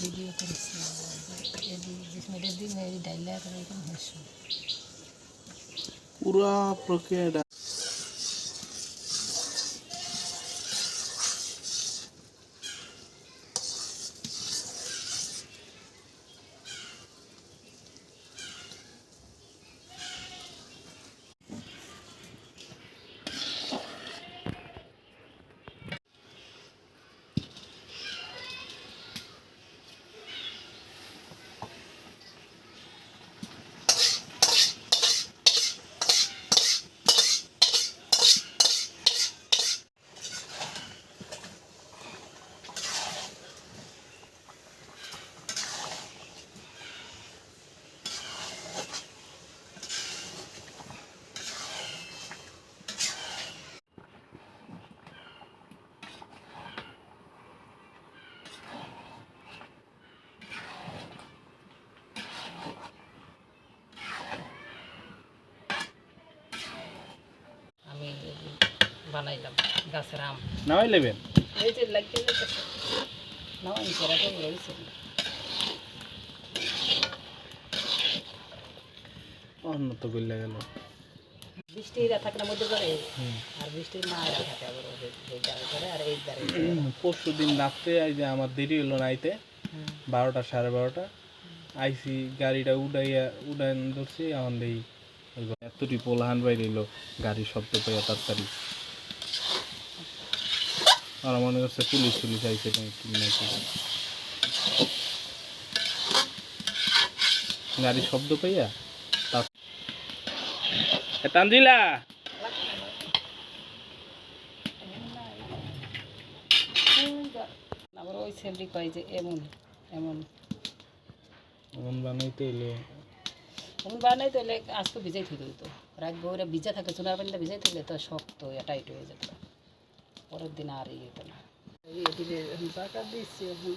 video করেছি যে দিন এই ডাইলা করে এরকম হয়েছে পুরা প্রক্রিয়াটা আমি বানাইলাম গাছের আম নামাই নেবেন এই যে লাগিয়ে যেতেছে নামাই করা তো রয়েছে অন্য তো গল্লা গেল বৃষ্টি থাকে না মধ্যে করে আর বৃষ্টির না থাকে আবার এই জায়গা করে আর এই জায়গায় পরশু দিন রাত্রে এই যে আমার দেরি হলো না আইতে 12টা 12:30 আইসি গাড়িটা উড়ান ধরছি এখন দেই এতটি পোলাহান বাইরে এলো গাড়ির শব্দ পেয়ে তাড়াতাড়ি আর মনে করছে পুলিশ আইছে নাকি গাড়ির শব্দ পাইয়া তানজিলা আবার ওই সেলরি কয় যে এমন এমন এমন বানাইতে এলে এমন বানাই তো আজকে ভিজাই থেকে তো রাখবো ওরা ভিজা থাকে চুনার পানিটা ভিজাই থাকলে তো শক্ত টাইট হয়ে যেত পরের দিন আর ইয়ে হতো না দিলে টাকা দিচ্ছি এখন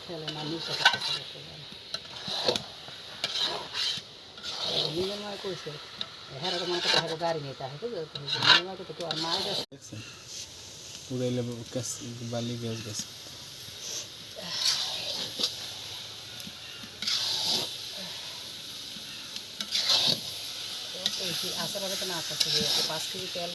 খেলে না নিজের মায় কইছে হ্যাঁ তোমার কাছে হয়তো গাড়ি নিতে হয় তো নিজের মাকে তো আর মায় গেছে উড়াইলে বালি গ্যাস গেছে আসার আগে তো না আসতে 5 কেজি তেল